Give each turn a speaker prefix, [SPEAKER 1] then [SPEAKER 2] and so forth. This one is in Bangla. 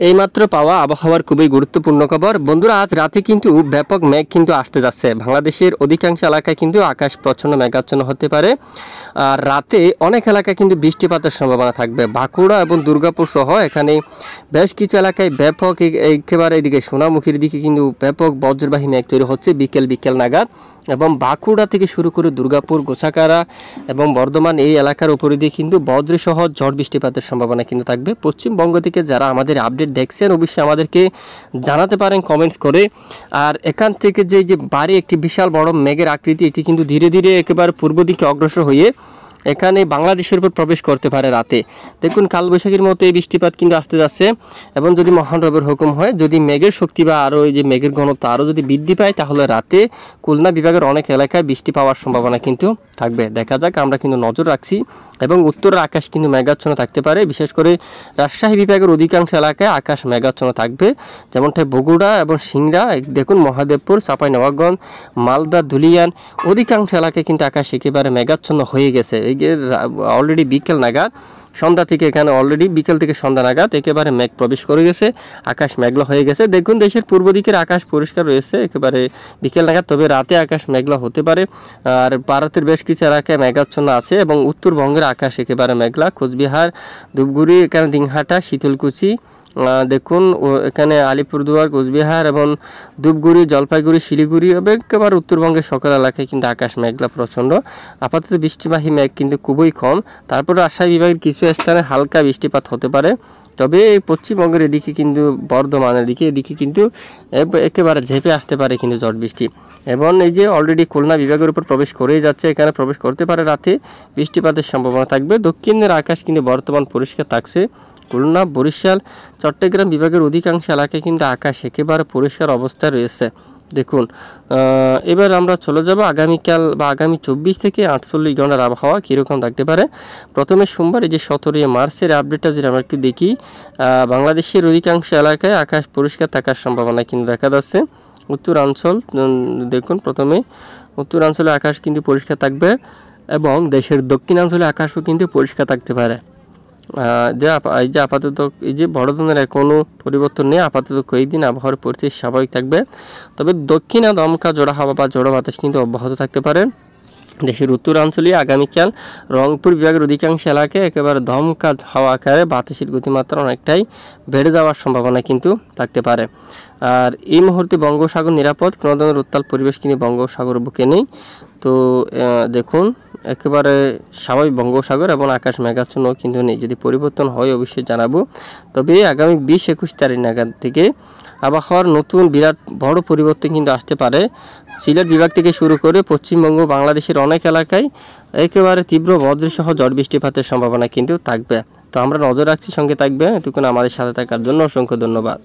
[SPEAKER 1] এইমাত্র পাওয়া আবহাওয়ার খুবই গুরুত্বপূর্ণ খবর বন্ধুরা, আজ রাতে কিন্তু ব্যাপক মেঘ কিন্তু আসতে যাচ্ছে। বাংলাদেশের অধিকাংশ এলাকায় কিন্তু আকাশ প্রচ্ছন্ন মেঘাচ্ছন্ন হতে পারে। আর রাতে অনেক এলাকায় কিন্তু বৃষ্টিপাতের সম্ভাবনা থাকবে। বাঁকুড়া এবং দুর্গাপুর সহ এখানে বেশ কিছু এলাকায় ব্যাপক একেবারে এদিকে সোনামুখীর দিকে কিন্তু ব্যাপক বজ্রবাহী মেঘ তৈরি হচ্ছে বিকেল নাগাদ। এবং বাঁকুড়া থেকে শুরু করে দুর্গাপুর, গোছাকারা এবং বর্ধমান এই এলাকার উপরে দিয়ে কিন্তু বজ্রসহ ঝড় বৃষ্টিপাতের সম্ভাবনা কিন্তু থাকবে। পশ্চিমবঙ্গ থেকে যারা আমাদের আপডেট দেখছেন অবশ্যই আমাদেরকে জানাতে পারেন কমেন্টস করে। আর এখান থেকে যে বাড়ি একটি বিশাল বড় মেঘের আকৃতি, এটি কিন্তু ধীরে ধীরে একেবারে পূর্ব দিকে অগ্রসর হয়ে এখানে বাংলাদেশের উপর প্রবেশ করতে পারে রাতে। দেখুন কালবৈশাখীর মতো এই বৃষ্টিপাত কিন্তু আসতে যাচ্ছে। এবং যদি মহান রবের হুকুম হয়, যদি মেঘের শক্তি বা আরও এই যে মেঘের ঘনত্ব আরও যদি বৃদ্ধি পায়, তাহলে রাতে খুলনা বিভাগের অনেক এলাকায় বৃষ্টি পাওয়ার সম্ভাবনা কিন্তু থাকবে। দেখা যাক, আমরা কিন্তু নজর রাখছি। এবং উত্তরের আকাশ কিন্তু মেঘাচ্ছন্ন থাকতে পারে। বিশেষ করে রাজশাহী বিভাগের অধিকাংশ এলাকায় আকাশ মেঘাচ্ছন্ন থাকবে, যেমনটা বগুড়া এবং সিংড়া, দেখুন মহাদেবপুর, চাঁপাইনবাবগঞ্জ, মালদা, ধুলিয়ান অধিকাংশ এলাকায় কিন্তু আকাশ একেবারে মেঘাচ্ছন্ন হয়ে গেছে। এই যে অলরেডি বিকেল নাগাদ, সন্ধ্যা থেকে এখানে অলরেডি বিকেল থেকে সন্ধ্যা নাগাদ একেবারে মেঘ প্রবেশ করে গেছে, আকাশ মেঘলা হয়ে গেছে। দেখুন দেশের পূর্ব দিকের আকাশ পরিষ্কার রয়েছে একেবারে বিকেল নাগাদ, তবে রাতে আকাশ মেঘলা হতে পারে। আর ভারতের বেশ কিছু এলাকায় মেঘাচ্ছন্ন আছে এবং উত্তরবঙ্গের আকাশ একেবারে মেঘলা। কোচবিহার, ধূপগুড়ি, এখানে দিনহাটা, শীতলকুচি, দেখুন এখানে আলিপুরদুয়ার, কোচবিহার এবং ধূপগুড়ি, জলপাইগুড়ি, শিলিগুড়ি এবং একেবারে উত্তরবঙ্গের সকল এলাকায় কিন্তু আকাশ মেঘলা প্রচণ্ড। আপাতত বৃষ্টিবাহী মেঘ কিন্তু খুবই কম। তারপর রাজশাহী বিভাগের কিছু স্থানে হালকা বৃষ্টিপাত হতে পারে। তবে এই পশ্চিমবঙ্গের এদিকে কিন্তু বর্ধমানের এদিকে কিন্তু একেবারে ঝেঁপে আসতে পারে কিন্তু ঝড় বৃষ্টি। এবং এই যে অলরেডি খুলনা বিভাগের উপর প্রবেশ করেই যাচ্ছে, এখানে প্রবেশ করতে পারে রাতে, বৃষ্টিপাতের সম্ভাবনা থাকবে। দক্ষিণের আকাশ কিন্তু বর্তমান পরিষ্কার থাকছে। খুলনা, বরিশাল, চট্টগ্রাম বিভাগের অধিকাংশ এলাকায় কিন্তু আকাশ একেবারে পরিষ্কার অবস্থায় রয়েছে। দেখুন এবার আমরা চলে যাব আগামীকাল বা আগামী 24 থেকে 48 ঘন্টার আবহাওয়া কীরকম থাকতে পারে। প্রথমে সোমবার এই যে 17 মার্চের আপডেটটা যদি আমরা একটু দেখি, বাংলাদেশের অধিকাংশ এলাকায় আকাশ পরিষ্কার থাকার সম্ভাবনা কিন্তু দেখা যাচ্ছে। উত্তরাঞ্চল দেখুন, প্রথমে উত্তরাঞ্চলে আকাশ কিন্তু পরিষ্কার থাকবে এবং দেশের দক্ষিণাঞ্চলে আকাশও কিন্তু পরিষ্কার থাকতে পারে। এই যে আপাতত এই যে বড় ধরনের কোনো পরিবর্তন নেই। আপাতত কয়েকদিন আবহাওয়ার পরিস্থিতি স্বাভাবিক থাকবে। তবে দক্ষিণা দমকা জোড়া হাওয়া বা জোড়া বাতাস কিন্তু অব্যাহত থাকতে পারে। দেশের উত্তরাঞ্চলে আগামীকাল রংপুর বিভাগের অধিকাংশ এলাকায় একেবারে দমকা হাওয়া আকারে বাতাসের গতিমাত্রা অনেকটাই বেড়ে যাওয়ার সম্ভাবনা কিন্তু থাকতে পারে। আর এই মুহূর্তে বঙ্গোপসাগর নিরাপদ, কোনো ধরনের উত্তাল পরিবেশ কিন্তু বঙ্গোপসাগর বুকে নেই। তো দেখুন একেবারে স্বাভাবিক বঙ্গোপসাগর এবং আকাশ মেঘাচ্ছন্ন কিন্তু নেই। যদি পরিবর্তন হয় অবশ্যই জানাবো। তবে আগামী 20-21 তারিখ নাগাদ থেকে আবহাওয়ার নতুন বিরাট বড় পরিবর্তন কিন্তু আসতে পারে। সিলেট বিভাগ থেকে শুরু করে পশ্চিমবঙ্গ, বাংলাদেশের অনেক এলাকায় একেবারে তীব্র বজ্রসহ ঝড় বৃষ্টিপাতের সম্ভাবনা কিন্তু থাকবে। তো আমরা নজর রাখছি, সঙ্গে থাকবে। এতক্ষণ আমাদের সাথে থাকার জন্য অসংখ্য ধন্যবাদ।